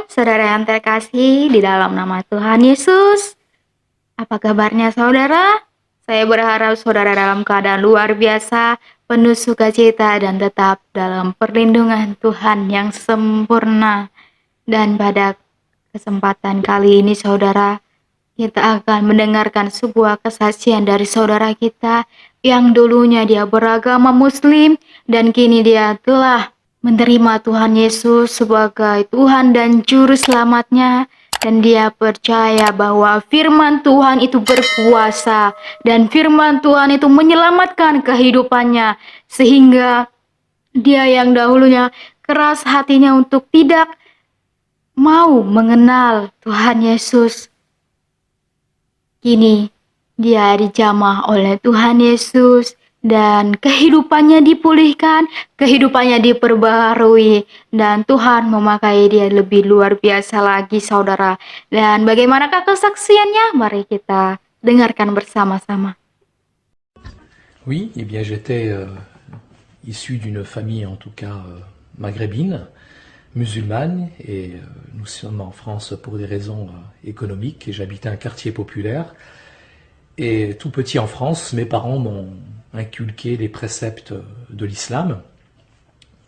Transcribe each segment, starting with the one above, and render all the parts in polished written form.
saudara yang terkasih di dalam nama Tuhan Yesus. Apa kabarnya saudara? Saya berharap saudara dalam keadaan luar biasa, penuh sukacita dan tetap dalam perlindungan Tuhan yang sempurna. Dan pada kesempatan kali ini saudara, kita akan mendengarkan sebuah kesaksian dari saudara kita yang dulunya dia beragama Muslim dan kini dia telah menerima Tuhan Yesus sebagai Tuhan dan Juru Selamatnya, dan dia percaya bahwa firman Tuhan itu berkuasa dan firman Tuhan itu menyelamatkan kehidupannya, sehingga dia yang dahulunya keras hatinya untuk tidak mau mengenal Tuhan Yesus, kini dia dijamah oleh Tuhan Yesus dan kehidupannya dipulihkan, kehidupannya diperbaharui, dan Tuhan memakai dia lebih luar biasa lagi saudara. Dan bagaimanakah kesaksiannya? Mari kita dengarkan bersama-sama. Oui, eh bien j'étais issu d'une famille en tout cas maghrébine, musulmane, et nous sommes en France pour des raisons économiques, et j'habitais un quartier populaire. Et tout petit en France, mes parents m'ont inculqué les préceptes de l'islam,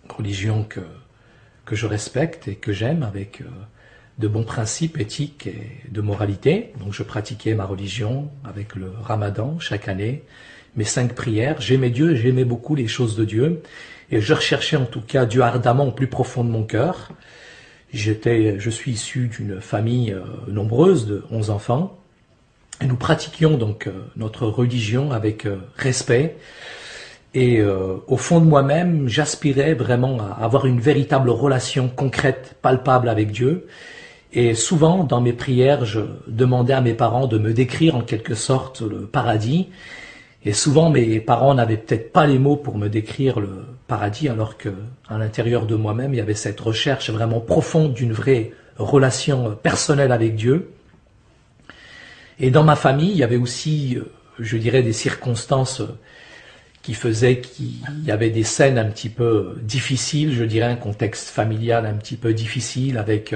religion que je respecte et que j'aime, avec de bons principes éthiques et de moralité. Donc je pratiquais ma religion avec le ramadan chaque année, mes 5 prières. J'aimais Dieu, j'aimais beaucoup les choses de Dieu, et je recherchais en tout cas Dieu ardemment au plus profond de mon cœur. Je suis issu d'une famille nombreuse de 11 enfants, et nous pratiquions donc notre religion avec respect. Et au fond de moi-même, j'aspirais vraiment à avoir une véritable relation concrète, palpable avec Dieu. Et souvent, dans mes prières, je demandais à mes parents de me décrire en quelque sorte le paradis. Et souvent, mes parents n'avaient peut-être pas les mots pour me décrire le paradis, alors que à l'intérieur de moi-même, il y avait cette recherche vraiment profonde d'une vraie relation personnelle avec Dieu. Et dans ma famille, il y avait aussi, je dirais, des circonstances qui faisaient qu'il y avait des scènes un petit peu difficiles, je dirais, un contexte familial un petit peu difficile, avec,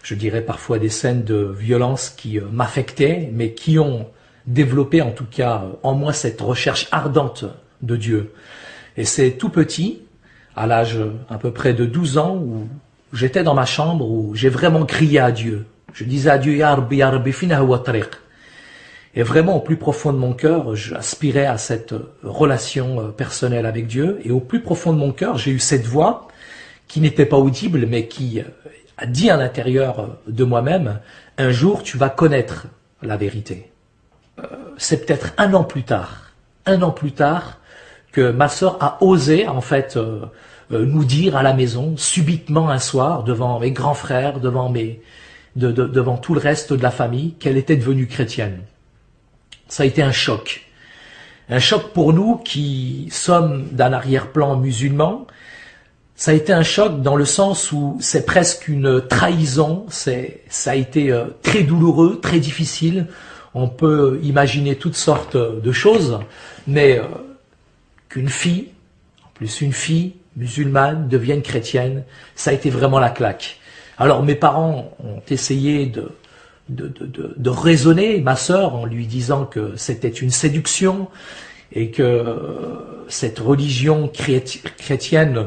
je dirais, parfois des scènes de violence qui m'affectaient, mais qui ont développé en tout cas en moi cette recherche ardente de Dieu. Et c'est tout petit, à l'âge à peu près de 12 ans, où j'étais dans ma chambre, où j'ai vraiment crié à Dieu. Je disais à Dieu, Ya Rabbi, fina huwa tariq. Et vraiment, au plus profond de mon cœur, j'aspirais à cette relation personnelle avec Dieu. Et au plus profond de mon cœur, j'ai eu cette voix qui n'était pas audible, mais qui a dit à l'intérieur de moi-même, un jour, tu vas connaître la vérité. C'est peut-être un an plus tard, que ma sœur a osé, en fait, nous dire à la maison, subitement un soir, devant mes grands frères, devant tout le reste de la famille, qu'elle était devenue chrétienne. Ça a été un choc pour nous qui sommes d'un arrière-plan musulman. Ça a été un choc dans le sens où c'est presque une trahison, ça a été très douloureux, très difficile. On peut imaginer toutes sortes de choses, mais qu'une fille, en plus une fille musulmane, devienne chrétienne, ça a été vraiment la claque. Alors mes parents ont essayé de raisonner ma sœur en lui disant que c'était une séduction et que cette religion chrétienne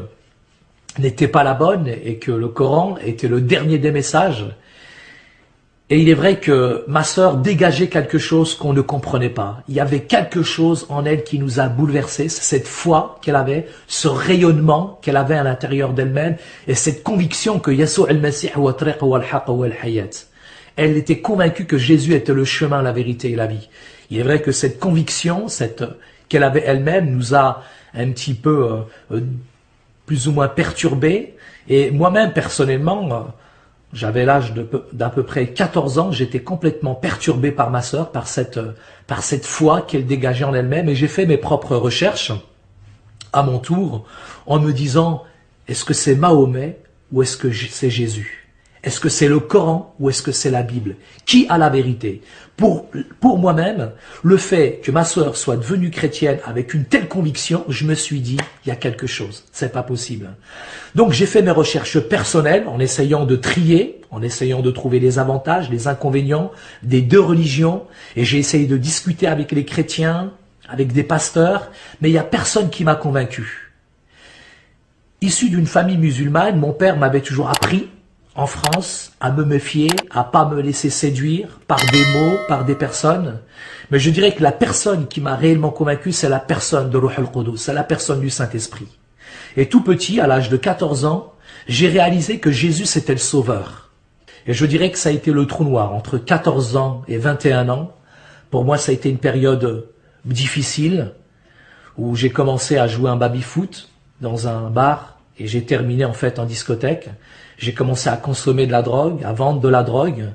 n'était pas la bonne et que le Coran était le dernier des messages. Et il est vrai que ma sœur dégageait quelque chose qu'on ne comprenait pas. Il y avait quelque chose en elle qui nous a bouleversés, cette foi qu'elle avait, ce rayonnement qu'elle avait à l'intérieur d'elle-même et cette conviction que Yasou al-Masih wa tariq wa al-haq wa al-hayat. Elle était convaincue que Jésus était le chemin, la vérité et la vie. Il est vrai que cette conviction, qu'elle avait elle-même, nous a un petit peu plus ou moins perturbés. Et moi-même, personnellement, j'avais l'âge d'à peu près 14 ans, j'étais complètement perturbé par ma sœur, par cette foi qu'elle dégageait en elle-même. Et j'ai fait mes propres recherches, à mon tour, en me disant, est-ce que c'est Mahomet ou est-ce que c'est Jésus ? Est-ce que c'est le Coran ou est-ce que c'est la Bible? Qui a la vérité? Pour moi-même, le fait que ma sœur soit devenue chrétienne avec une telle conviction, je me suis dit, il y a quelque chose, c'est pas possible. Donc j'ai fait mes recherches personnelles en essayant de trier, en essayant de trouver les avantages, les inconvénients des deux religions, et j'ai essayé de discuter avec les chrétiens, avec des pasteurs, mais il n'y a personne qui m'a convaincu. Issu d'une famille musulmane, mon père m'avait toujours appris, en France, à me méfier, à pas me laisser séduire par des mots, par des personnes. Mais je dirais que la personne qui m'a réellement convaincu, c'est la personne de Ruh al-Qudus, c'est la personne du Saint-Esprit. Et tout petit, à l'âge de 14 ans, j'ai réalisé que Jésus c'était le Sauveur. Et je dirais que ça a été le trou noir, entre 14 ans et 21 ans. Pour moi, ça a été une période difficile, où j'ai commencé à jouer un baby-foot dans un bar, et j'ai terminé en fait en discothèque. J'ai commencé à consommer de la drogue, à vendre de la drogue,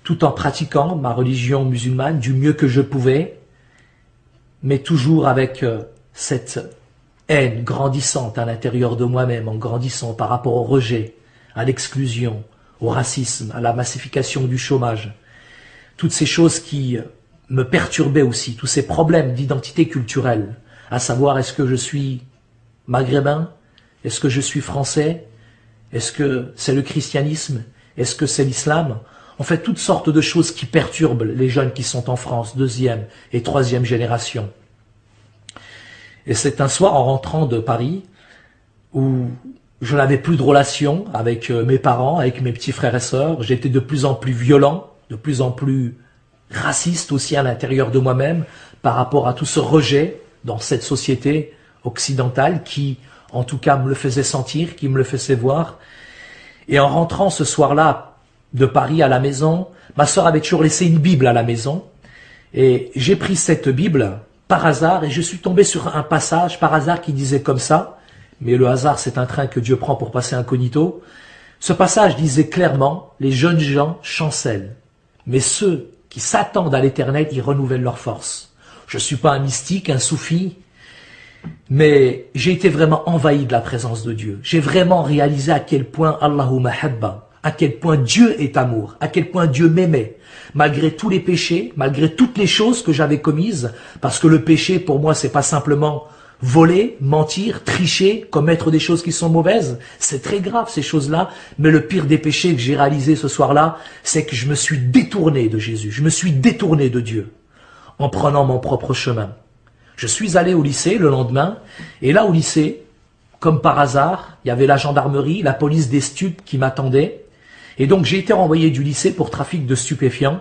tout en pratiquant ma religion musulmane du mieux que je pouvais, mais toujours avec cette haine grandissante à l'intérieur de moi-même, en grandissant par rapport au rejet, à l'exclusion, au racisme, à la massification du chômage. Toutes ces choses qui me perturbaient aussi, tous ces problèmes d'identité culturelle, à savoir est-ce que je suis maghrébin, est-ce que je suis français, est-ce que c'est le christianisme, est-ce que c'est l'islam? En fait, toutes sortes de choses qui perturbent les jeunes qui sont en France, deuxième et troisième génération. Et c'est un soir en rentrant de Paris où je n'avais plus de relation avec mes parents, avec mes petits frères et sœurs. J'étais de plus en plus violent, de plus en plus raciste aussi à l'intérieur de moi-même par rapport à tout ce rejet dans cette société occidentale qui, en tout cas, me le faisait sentir, qui me le faisait voir. Et en rentrant ce soir-là de Paris à la maison, ma sœur avait toujours laissé une Bible à la maison. Et j'ai pris cette Bible par hasard et je suis tombé sur un passage par hasard qui disait comme ça. Mais le hasard, c'est un train que Dieu prend pour passer incognito. Ce passage disait clairement, les jeunes gens chancellent. Mais ceux qui s'attendent à l'éternel, ils renouvellent leur force. Je ne suis pas un mystique, un soufi, mais j'ai été vraiment envahi de la présence de Dieu. J'ai vraiment réalisé à quel point Allahu mahabba, à quel point Dieu est amour, à quel point Dieu m'aimait, malgré tous les péchés, malgré toutes les choses que j'avais commises, parce que le péché, pour moi, c'est pas simplement voler, mentir, tricher, commettre des choses qui sont mauvaises. C'est très grave, ces choses-là, mais le pire des péchés que j'ai réalisé ce soir-là, c'est que je me suis détourné de Jésus, je me suis détourné de Dieu, en prenant mon propre chemin. Je suis allé au lycée le lendemain, et là au lycée, comme par hasard, il y avait la gendarmerie, la police des stupes qui m'attendaient, et donc j'ai été renvoyé du lycée pour trafic de stupéfiants,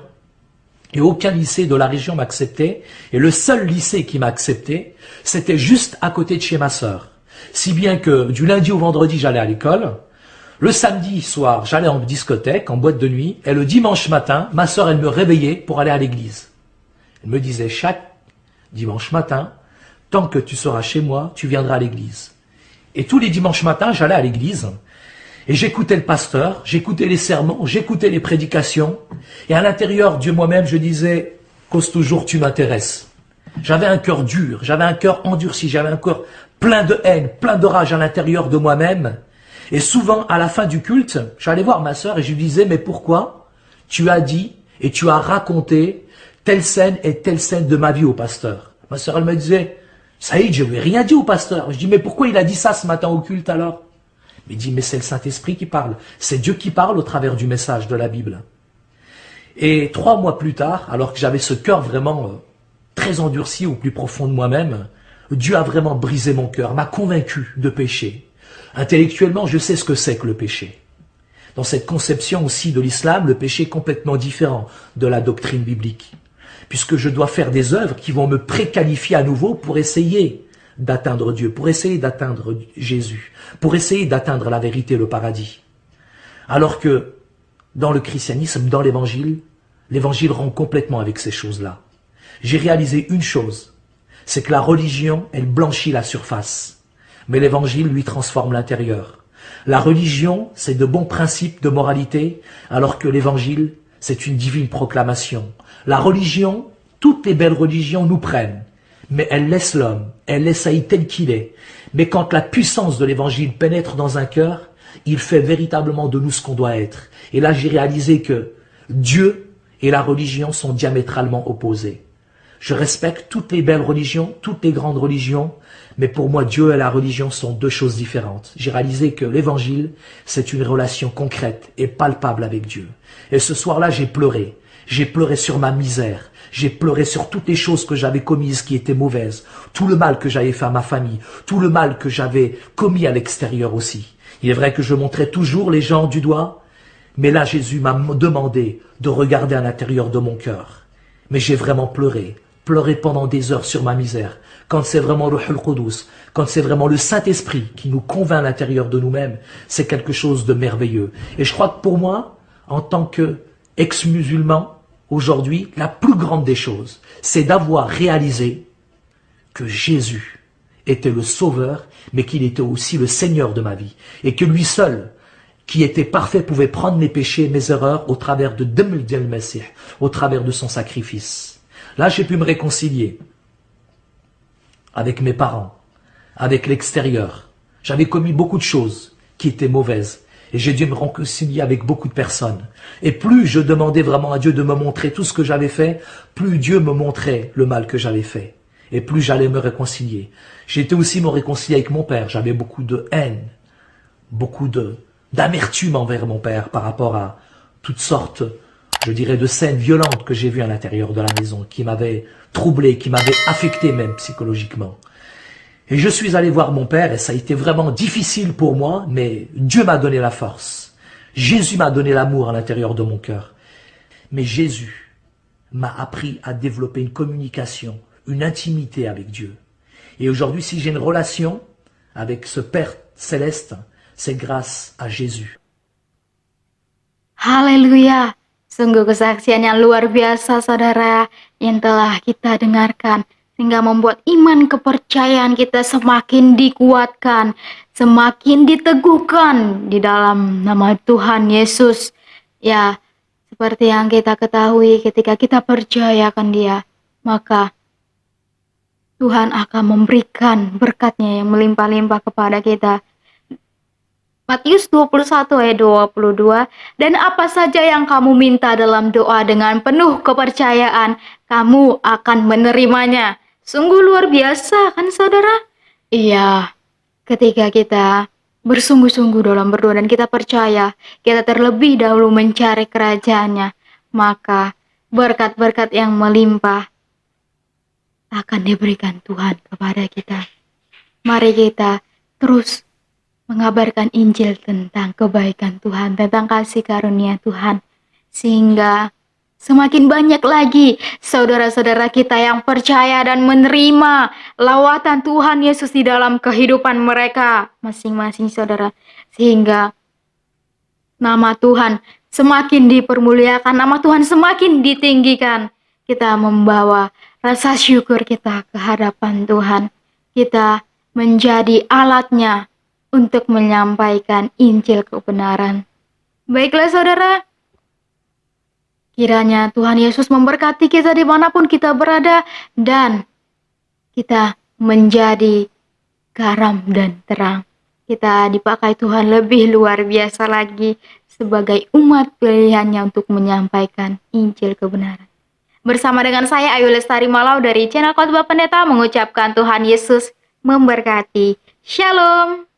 et aucun lycée de la région m'acceptait, et le seul lycée qui m'a accepté, c'était juste à côté de chez ma sœur. Si bien que du lundi au vendredi, j'allais à l'école, le samedi soir, j'allais en discothèque, en boîte de nuit, et le dimanche matin, ma sœur, elle me réveillait pour aller à l'église. Elle me disait chaque dimanche matin, tant que tu seras chez moi, tu viendras à l'église. Et tous les dimanches matins, j'allais à l'église, et j'écoutais le pasteur, j'écoutais les sermons, j'écoutais les prédications, et à l'intérieur de moi-même, je disais, cause toujours tu m'intéresses. J'avais un cœur dur, j'avais un cœur endurci, j'avais un cœur plein de haine, plein de rage à l'intérieur de moi-même, et souvent, à la fin du culte, j'allais voir ma sœur et je lui disais, mais pourquoi tu as dit et tu as raconté telle scène et telle scène de ma vie au pasteur? Ma sœur, elle me disait, Saïd, je lui ai rien dit au pasteur. Je dis, mais pourquoi il a dit ça ce matin au culte alors? Il dit, mais c'est le Saint-Esprit qui parle. C'est Dieu qui parle au travers du message de la Bible. Et 3 mois plus tard, alors que j'avais ce cœur vraiment très endurci au plus profond de moi-même, Dieu a vraiment brisé mon cœur, m'a convaincu de péché. Intellectuellement, je sais ce que c'est que le péché. Dans cette conception aussi de l'islam, le péché est complètement différent de la doctrine biblique. Puisque je dois faire des œuvres qui vont me préqualifier à nouveau pour essayer d'atteindre Dieu, pour essayer d'atteindre Jésus, pour essayer d'atteindre la vérité, le paradis. Alors que dans le christianisme, dans l'évangile rompt complètement avec ces choses-là. J'ai réalisé une chose, c'est que la religion, elle blanchit la surface, mais l'évangile lui transforme l'intérieur. La religion, c'est de bons principes de moralité, alors que l'évangile, c'est une divine proclamation. La religion, toutes les belles religions nous prennent, mais elles laissent l'homme, elles laissent Haït tel qu'il est. Mais quand la puissance de l'évangile pénètre dans un cœur, Il fait véritablement de nous ce qu'on doit être. Et là, j'ai réalisé que Dieu et la religion sont diamétralement opposés. Je respecte toutes les belles religions, toutes les grandes religions, mais pour moi, Dieu et la religion sont deux choses différentes. J'ai réalisé que l'évangile, c'est une relation concrète et palpable avec Dieu. Et ce soir-là, j'ai pleuré. J'ai pleuré sur ma misère. J'ai pleuré sur toutes les choses que j'avais commises qui étaient mauvaises. Tout le mal que j'avais fait à ma famille. Tout le mal que j'avais commis à l'extérieur aussi. Il est vrai que je montrais toujours les gens du doigt, mais là, Jésus m'a demandé de regarder à l'intérieur de mon cœur. Mais j'ai vraiment pleuré pendant des heures sur ma misère. Quand c'est vraiment le Ruh al-Qudus, quand c'est vraiment le Saint-Esprit qui nous convainc à l'intérieur de nous-mêmes, c'est quelque chose de merveilleux. Et je crois que pour moi, en tant qu'ex-musulman, aujourd'hui, la plus grande des choses, c'est d'avoir réalisé que Jésus était le Sauveur, mais qu'il était aussi le Seigneur de ma vie. Et que lui seul, qui était parfait, pouvait prendre mes péchés et mes erreurs au travers de Dam al-Masih, au travers de son sacrifice. Là, j'ai pu me réconcilier avec mes parents, avec l'extérieur. J'avais commis beaucoup de choses qui étaient mauvaises. Et j'ai dû me réconcilier avec beaucoup de personnes. Et plus je demandais vraiment à Dieu de me montrer tout ce que j'avais fait, plus Dieu me montrait le mal que j'avais fait. Et plus j'allais me réconcilier. J'ai été aussi me réconcilier avec mon père. J'avais beaucoup de haine, beaucoup d'amertume envers mon père par rapport à toutes sortes, je dirais, de scènes violentes que j'ai vues à l'intérieur de la maison, qui m'avaient troublé, qui m'avaient affecté même psychologiquement. Et je suis allé voir mon père et ça a été vraiment difficile pour moi, mais Dieu m'a donné la force. Jésus m'a donné l'amour à l'intérieur de mon cœur. Mais Jésus m'a appris à développer une communication, une intimité avec Dieu. Et aujourd'hui, si j'ai une relation avec ce Père céleste, c'est grâce à Jésus. Haleluya. Sungguh kesaksian yang luar biasa saudara yang telah kita dengarkan. Sehingga membuat iman kepercayaan kita semakin dikuatkan, semakin diteguhkan di dalam nama Tuhan Yesus. Ya, seperti yang kita ketahui ketika kita percayakan Dia, maka Tuhan akan memberikan berkat-Nya yang melimpah-limpah kepada kita. Matius 21 ayat 22, dan apa saja yang kamu minta dalam doa dengan penuh kepercayaan, kamu akan menerimanya. Sungguh luar biasa kan saudara? Iya, ketika kita bersungguh-sungguh dalam berdoa dan kita percaya, kita terlebih dahulu mencari kerajaannya, maka berkat-berkat yang melimpah akan diberikan Tuhan kepada kita. Mari kita terus mengabarkan Injil tentang kebaikan Tuhan, tentang kasih karunia Tuhan, sehingga semakin banyak lagi saudara-saudara kita yang percaya dan menerima lawatan Tuhan Yesus di dalam kehidupan mereka masing-masing saudara, sehingga nama Tuhan semakin dipermuliakan, nama Tuhan semakin ditinggikan. Kita membawa rasa syukur kita ke hadapan Tuhan, kita menjadi alatnya untuk menyampaikan Injil kebenaran. Baiklah saudara, kiranya Tuhan Yesus memberkati kita dimanapun kita berada, dan kita menjadi garam dan terang. Kita dipakai Tuhan lebih luar biasa lagi sebagai umat pilihannya untuk menyampaikan Injil kebenaran. Bersama dengan saya Ayu Lestari Malau dari channel Khotbah Pendeta mengucapkan Tuhan Yesus memberkati. Shalom.